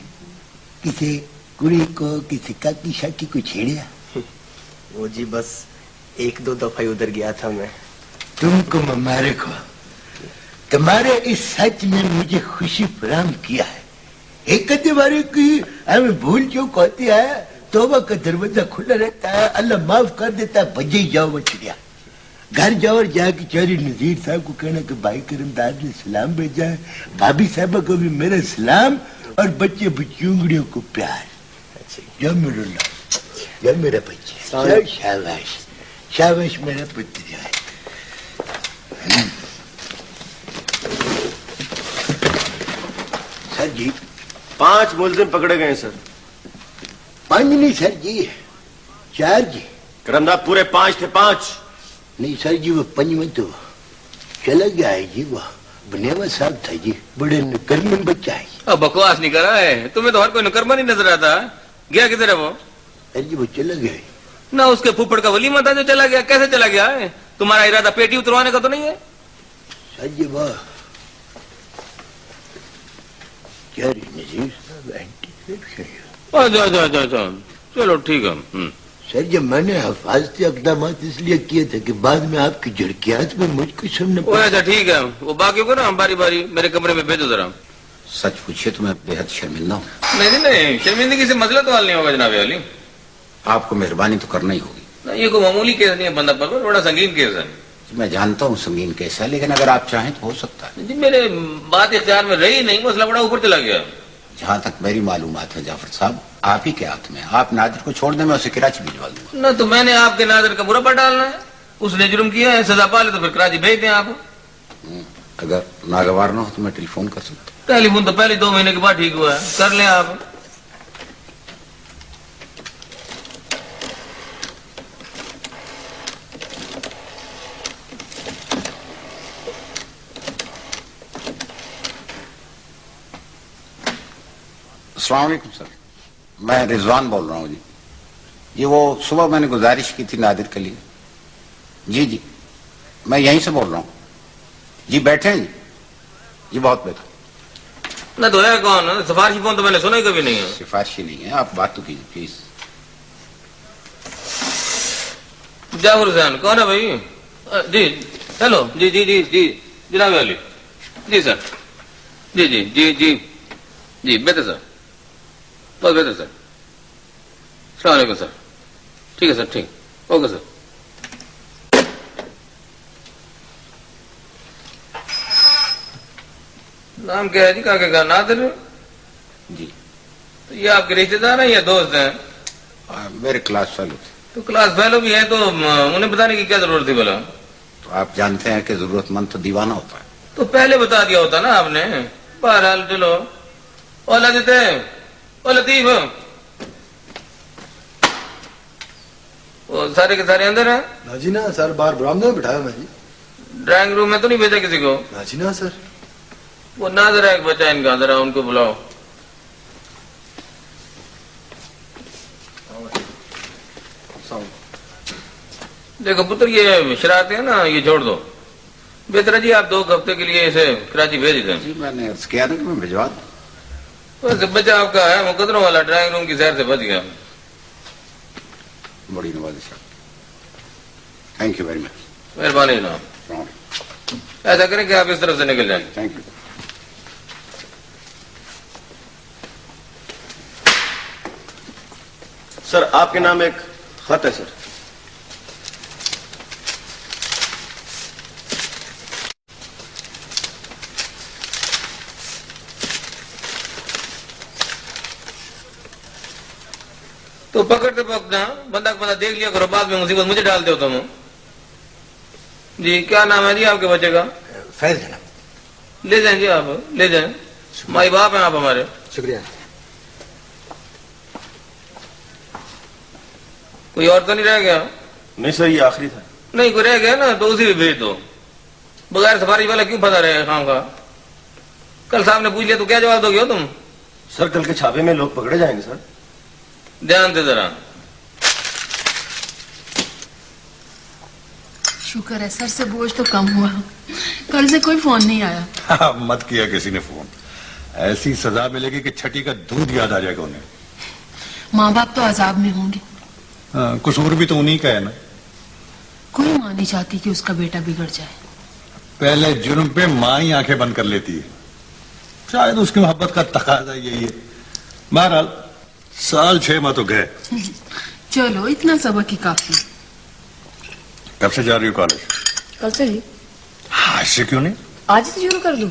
E: किसी कुड़ी को, किसी काकी शाकी को छेड़ा?
J: वो जी बस एक दो दफा ही उधर गया था मैं।
E: तुमको मुबारक हो, तुम्हारे इस सच ने मुझे खुशी फराहम किया है। एक बारी की हमें भूल चूक होती है, तौबा का दरवाजा खुला रहता है, अल्लाह माफ कर देता है। बजे जाओ बछड़िया, घर जाओ और जाके चौधरी नजीर साहब को कहना कि भाई करमदाद ने सलाम भेजा है, भाभी साहबा को भी मेरा सलाम, और बच्चे बच्चूंगड़ियों को प्यार। जा मेरा लाल, जा मेरा बच्चा, शाबाश शाबाश मेरा पुत्र है। सर जी
G: 5 मुलजिम पकड़े गए सर।
E: 5 नहीं सर जी, 4 जी।
G: करमदा पूरे 5 थे, 5
E: नहीं सर जी, वो 5वां तो चला गया है जी, वो बनेवा साहब था जी, बड़े नकरमन बच्चा है।
F: अब बकवास नहीं करा है, तुम्हें तो हर कोई नकरमा नहीं नजर आता। गया किधर है वो?
E: सर जी वो चला गया है
F: ना, उसके फूफड़ का वलीमा था जो चला गया। कैसे चला गया है? तुम्हारा इरादा पेटी उतरवाने का तो नहीं है?
E: सर जी वाह, क्या नजीर साहब
F: अच्छा, चलो ठीक है।
E: सर जी मैंने हिफाजती इकदाम इसलिए किए थे कि बाद में आपकी झड़कियात में मुझको सुनना पड़ा।
F: अच्छा ठीक है, वो बाकी को ना बारी बारी मेरे कमरे में भेजो जरा।
L: सच पूछिए तो मैं बेहद शर्मिंदा हूँ।
F: नहीं, शर्मिंदगी से मसला तो हल नहीं होगा जनाब वाली।
L: आपको मेहरबानी तो करना ही होगी।
F: ये कोई मामूली केस नहीं है, बंदा पर बड़ा संगीन केस है।
L: मैं जानता हूँ संगीन केस है, लेकिन अगर आप चाहें तो हो सकता है।
F: जी मेरे बात इख्तियार में रही नहीं, मसला बड़ा ऊपर चला गया।
L: जहाँ तक मेरी मालूमात है जाफर साहब, आप ही के हाथ में। आप नादिर को छोड़ दें, मैं उसे कराची भिजवा दूंगा।
F: ना तो मैंने आपके नादिर का मुरब्बा डालना है, उसने जुर्म किया है, सजा पा ले तो फिर कराची भेज दें आप।
L: अगर नागवार ना हो तो मैं टेलीफोन कर सकता हूँ।
F: टेलीफोन तो पहले 2 महीने के बाद ठीक हुआ है, कर लें आप।
L: अस्सलाम वालेकुम सर, मैं रिजवान बोल रहा हूँ जी। ये वो सुबह मैंने गुजारिश की थी नादिर के लिए। जी मैं यहीं से बोल रहा हूँ जी। बैठे हैं जी, बहुत बेहतर।
F: ना तो है कौन? सिफारिशी फोन तो मैंने सुना ही कभी नहीं है।
L: सिफारिशी नहीं है, आप बात तो कीजिए प्लीज।
F: जाफर हुसैन कौन है भाई? जी हेलो, जी जनाब वाली, जी सर, जी बेहतर सर, बहुत बेहतर सर। अस्सलाम वालेकुम सर। ठीक है सर, ठीक, ओके सर। नाम क्या है जी काके का? नादिर
L: जी।
F: तो ये आपके रिश्तेदार हैं या दोस्त हैं?
L: मेरे क्लास फेलो थे।
F: तो क्लास फेलो भी है तो उन्हें बताने की क्या जरूरत थी भला?
L: तो आप जानते हैं कि जरूरतमंद तो दीवाना होता है।
F: तो पहले बता दिया होता ना आपने। बहरहाल चलो। ओ लतीफ, ओ लतीफ, वो सारे के सारे अंदर हैं?
J: नाजी ना सर, बाहर बरामदे में बिठाया मैं जी।
F: ड्राइंग रूम में तो नहीं भेजा किसी को?
J: नाजी ना सर।
F: वो नाजर है एक बच्चा इनका, जरा उनको बुलाओ। देखो पुत्र, ये शरारतें हैं ना, ये छोड़ दो। बेहतर है जी आप 2 हफ्ते के लिए इसे कराची भेज दें।
L: जी मैंने अर्ज किया ना कि मैं भिजवा दूं।
F: वैसे बच्चा आपका है मुकदरों वाला, ड्राइंग रूम की सैर से बच गया।
L: बड़ी नवाजी साहब, थैंक यू वेरी मच।
F: मेहरबानी ना, ऐसा करें कि आप इस तरफ से निकल जाएं।
L: Thank you.
A: सर आपके नाम एक खत है सर।
F: तो पकड़ते पकड़ना बंदा को बंदा देख लिया करो, बाद में मुसीबत मुझे डाल दो तुम। जी क्या नाम है जी आपके बच्चे का?
E: फैज जनाब।
F: ले जाएं जी, आप ले जाएं, माई बाप हैं आप हमारे।
E: शुक्रिया।
F: कोई और तो नहीं रह गया?
A: नहीं सर ये आखिरी था।
F: नहीं कोई रह गया ना तो उसी भी भेज दो, बगैर सफारी वाला क्यों फंसा रहे खाम का? कल साहब ने पूछ लिया तो क्या जवाब दोगे हो तुम?
A: सर कल के छापे में लोग पकड़े जाएंगे सर।
F: ध्यान दे जरा।
I: शुक्र है सर से बोझ तो कम हुआ, कल से कोई फोन नहीं आया।
K: मत किया किसी ने फोन, ऐसी सजा मिलेगी कि छठी का दूध याद आ जाएगा उन्हें।
I: माँ बाप तो अजाब में होंगे।
K: कसूर भी तो उन्हीं का है ना।
I: कोई माँ नहीं चाहती कि उसका बेटा बिगड़ जाए।
K: पहले जुर्म पे माँ ही आंखें बंद कर लेती है, शायद उसकी मोहब्बत का तकाजा यही है। बहरहाल साल 6 माह तो गए।
I: चलो इतना सबक ही काफी।
K: कब से जा रही हो कॉलेज?
B: कल से ही।
K: आज से क्यों नहीं?
B: आज से शुरू कर दूं?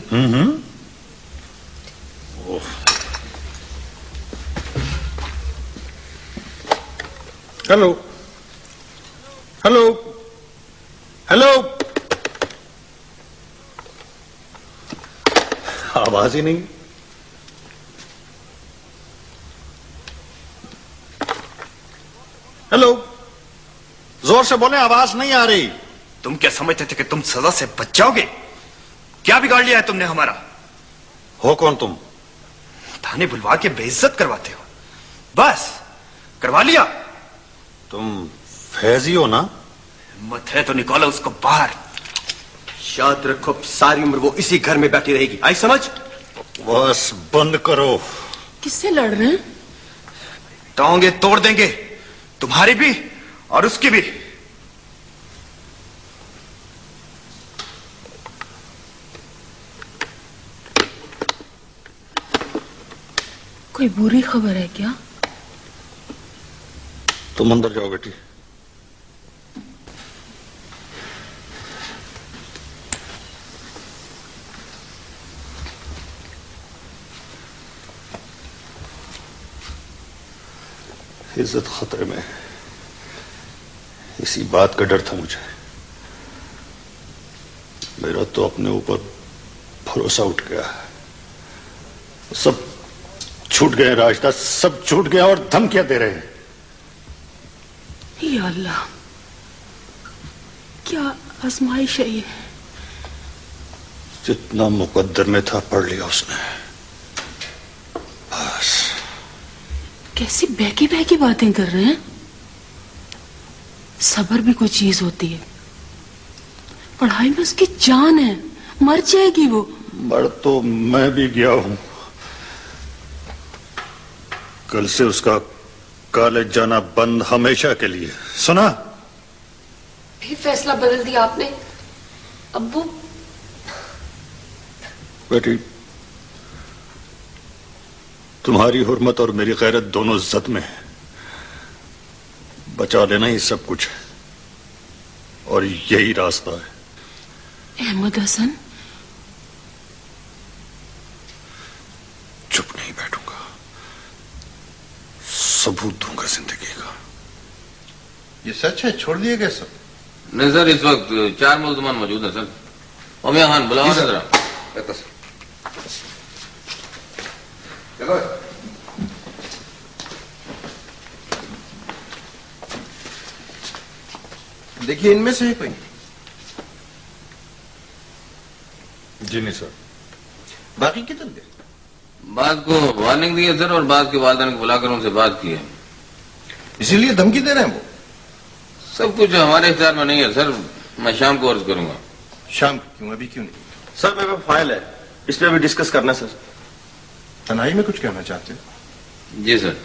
K: हेलो हेलो हेलो, आवाज ही नहीं। हेलो, जोर से बोले, आवाज नहीं आ रही।
A: तुम क्या समझते थे कि तुम सजा से बच जाओगे? क्या बिगाड़ लिया है तुमने हमारा?
K: हो कौन तुम?
A: थाने बुलवा के बेइज्जत करवाते हो, बस करवा लिया।
K: तुम फैजी हो ना?
A: हिम्मत है तो निकालो उसको बाहर। याद रखो सारी उम्र वो इसी घर में बैठी रहेगी, आई समझ?
K: बस बंद करो।
I: किससे लड़ रहे हैं?
A: टांगे तोड़ देंगे, तुम्हारी भी और उसकी भी।
I: कोई बुरी खबर है क्या?
K: तुम अंदर जाओ बेटी। इज्जत खतरे में है, इसी बात का डर था मुझे। मेरा तो अपने ऊपर भरोसा उठ गया है। सब छूट गए राजदास, सब छूट गए और धमकियां दे रहे हैं।
I: या अल्लाह, क्या आजमाइश है ये?
K: जितना मुकद्दर में था पढ़ लिया उसने, बस।
I: कैसी बहकी बहकी बातें कर रहे हैं? सब्र भी कोई चीज होती है। पढ़ाई में उसकी जान है, मर जाएगी वो।
K: मर तो मैं भी गया हूं। कल से उसका कॉलेज जाना बंद हमेशा के लिए, सुना?
B: फिर फैसला बदल दिया आपने अब्बू?
K: बेटी, तुम्हारी हुर्मत और मेरी गैरत दोनों जद में है। बचा लेना ही सब कुछ है और यही रास्ता है।
I: अहमद हसन,
K: चुप नहीं बैठूंगा, सबूत दूंगा जिंदगी का।
G: ये सच है? छोड़ दिए गए सब?
F: नहीं सर, इस वक्त 4 मुल्जमान मौजूद हैं सर। ओमिया खान बुलाओ जरा।
G: चलो। देखिए इनमें से है कोई?
K: जी नहीं सर।
G: बाकी कितने दे?
F: बाद को वार्निंग दी है सर, और बाद के वालिदैन को बुलाकर उनसे बात की है।
G: इसीलिए धमकी दे रहे हैं वो?
F: सब कुछ हमारे इख्तियार में नहीं है सर, मैं शाम को अर्ज करूंगा।
G: शाम को क्यों, अभी क्यों नहीं?
A: सर मेरे पास फाइल है, इस पे भी डिस्कस करना सर।
G: तनाई में कुछ कहना चाहते हो?
F: जी सर।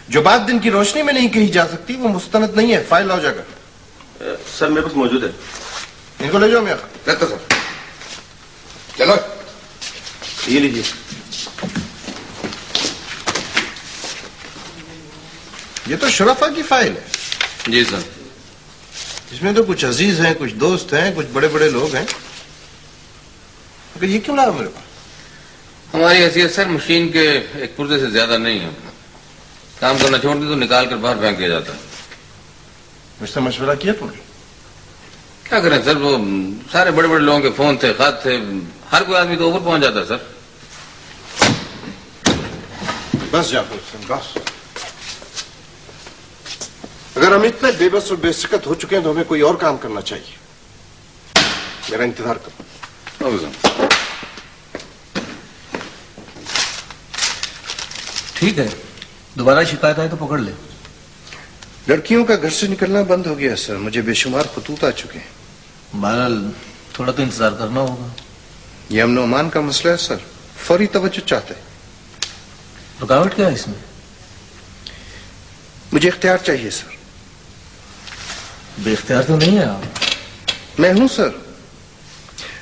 G: जो बात दिन की रोशनी में नहीं कही जा सकती वो मुस्तनद नहीं है, फाइल लाओ जाकर।
A: सर मेरे पास मौजूद है।
G: इनको ले जाओ। मैं
H: लेते सर, चलो
A: ये लीजिए।
G: ये तो शराफा की फाइल है।
F: जी सर।
G: इसमें तो कुछ अजीज हैं, कुछ दोस्त हैं, कुछ बड़े बड़े लोग हैं, मगर ये क्यों लाया मेरे पास?
F: हमारी हैसियत सर मशीन के एक पुर्जे से ज्यादा नहीं है। काम करना छोड़ दी तो निकाल कर बाहर फेंक दिया जाता है।
G: मुझसे मशवरा किया तुमने?
F: क्या करें सर, वो सारे बड़े बड़े लोगों के फोन थे, खत थे, हर कोई आदमी तो ऊपर पहुंच जाता है सर।
G: बस जाफर हुसैन, बस। अगर हम इतने बेबस और बेसकत हो चुके हैं तो हमें कोई और काम करना चाहिए। मेरा इंतजार करो।
J: ठीक है, दोबारा शिकायत आए तो पकड़ ले।
G: लड़कियों का घर से निकलना बंद हो गया सर, मुझे बेशुमार खतूत आ चुके हैं।
J: बहरहाल थोड़ा तो इंतजार करना होगा।
G: ये अमन अमान का मसला है सर, फौरी तवज्जो चाहते हैं।
J: रुकावट क्या है इसमें?
G: मुझे इख्तियार चाहिए सर।
J: बेख्तियार तो नहीं है आप।
G: मैं हूं सर,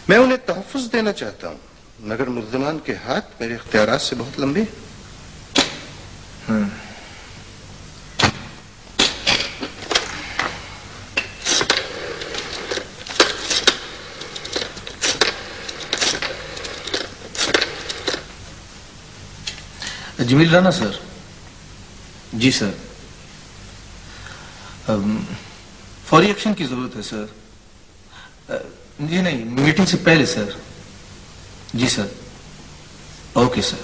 G: मैं उन्हें तहफ़्फ़ुज़ देना चाहता हूं, मगर मुल्ज़िमान के हाथ मेरे इख्तियारात से बहुत लंबे।
J: जमील राना सर। जी सर। फौरी एक्शन की जरूरत है सर। जी नहीं, मीटिंग से पहले सर। जी सर। Okay sir.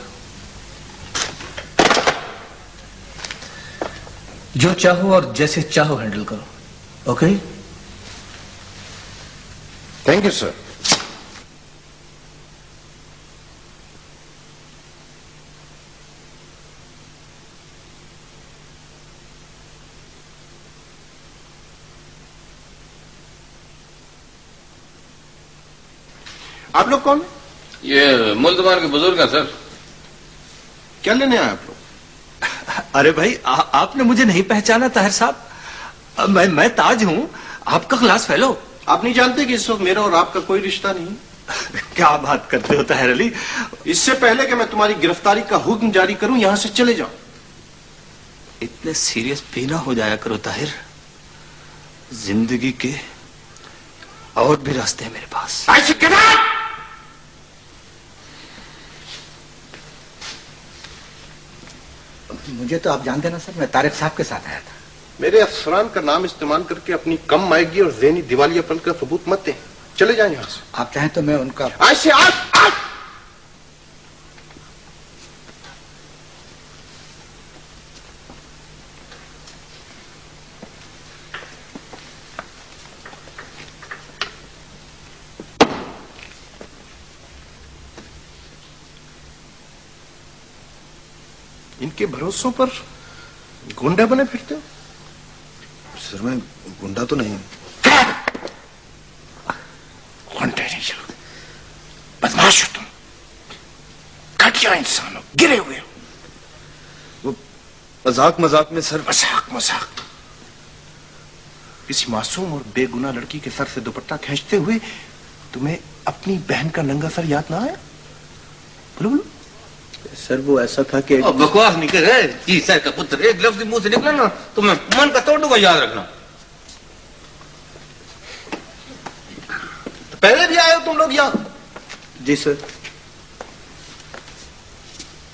J: जो चाहो और जैसे चाहो हैंडल करो। ओके?
G: Thank you sir. आप लोग कौन हैं?
F: ये मुल्ज़मान के बुजुर्ग हैं सर।
G: क्या लेने आए आप लोग?
J: अरे भाई आपने मुझे नहीं पहचाना ताहिर साहब? मैं ताज हूं, आपका क्लास फेलो।
G: आप नहीं जानते कि इस वक्त मेरा और आपका कोई रिश्ता नहीं?
J: क्या बात करते हो ताहिर अली?
G: इससे पहले कि मैं तुम्हारी गिरफ्तारी का हुक्म जारी करूं, यहां से चले जाओ।
J: इतने सीरियस भी ना हो जाया करो ताहिर। जिंदगी के और भी रास्ते हैं मेरे पास।
L: मुझे तो आप जानते ना सर, मैं तारिक साहब के साथ आया था।
G: मेरे अफसरान का नाम इस्तेमाल करके अपनी कम मायगी और ज़हनी दिवालियापन का सबूत मत दें। चले जाएं यहां से।
L: आप चाहें तो मैं उनका
G: आज से आज इनके भरोसों पर गुंडा बने फिरते हो?
J: सर मैं गुंडा तो नहीं।
G: गुंडे नहीं हो, बदमाश हो तुम, घटिया इंसान हो, गिरे हुए हो।
J: वो मजाक मजाक में सर।
G: मजाक मजाक? किसी मासूम और बेगुनाह लड़की के सर से दुपट्टा खींचते हुए तुम्हें अपनी बहन का नंगा सर याद ना आया? बोलो बोलो।
J: सर वो ऐसा था कि
F: बकवास नहीं कर रहे जी सर का पुत्र। एक लफ्ज मुंह से निकला ना तो मैं मन का तोड़ दूंगा, याद रखना।
G: तो पहले भी आए हो तुम लोग यहाँ?
J: जी सर।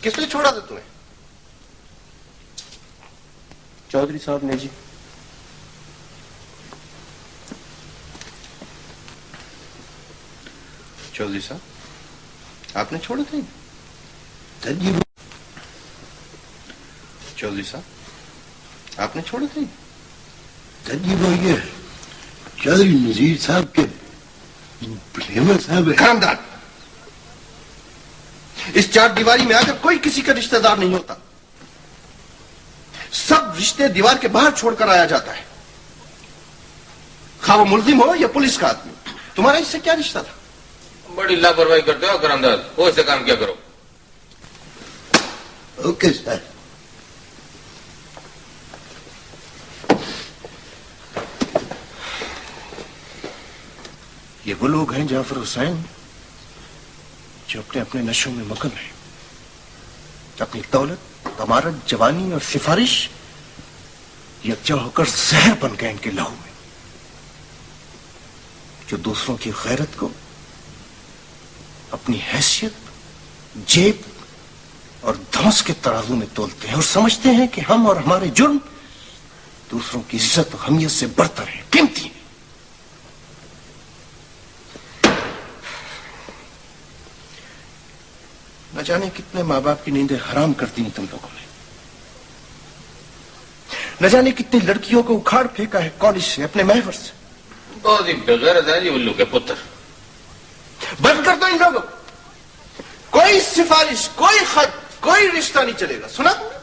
G: किसने छोड़ा था तुम्हें?
J: चौधरी साहब ने जी।
G: चौधरी साहब आपने छोड़ा था? चौधरी साहब आपने छोड़ा था?
E: ये चौधरी नजीर साहब के प्रेमर साहब है।
G: खानदान इस चार दीवारी में आकर कोई किसी का रिश्तेदार नहीं होता। सब रिश्ते दीवार के बाहर छोड़कर आया जाता है, खा वो मुल्जिम हो या पुलिस का आदमी। तुम्हारा इससे क्या रिश्ता था?
F: बड़ी लापरवाही करते हो करमदार, वो इससे काम क्या करो।
E: Okay sir.
G: ये वो लोग हैं जाफर हुसैन जो अपने अपने नशों में मगन हैं। अपनी दौलत, अमारत, जवानी और सिफारिश यकजा होकर जहर बन गए इनके लहू में, जो दूसरों की गैरत को अपनी हैसियत, जेब और धौंस के तराजू में तोलते हैं और समझते हैं कि हम और हमारे जुर्म दूसरों की इज्जत और हमियत से बढ़कर हैं, कीमती हैं। न जाने कितने माँ बाप की नींदें हराम कर दी तुम लोगों ने, न जाने कितनी लड़कियों को उखाड़ फेंका है कॉलेज से, अपने महवर से।
F: बहुत ही बेगैरत है जी उल्लू के पुत्र।
G: बंद कर दो इन लोगों को। कोई सिफारिश, कोई खत, कोई रिश्ता नहीं चलेगा, सुना तुमने?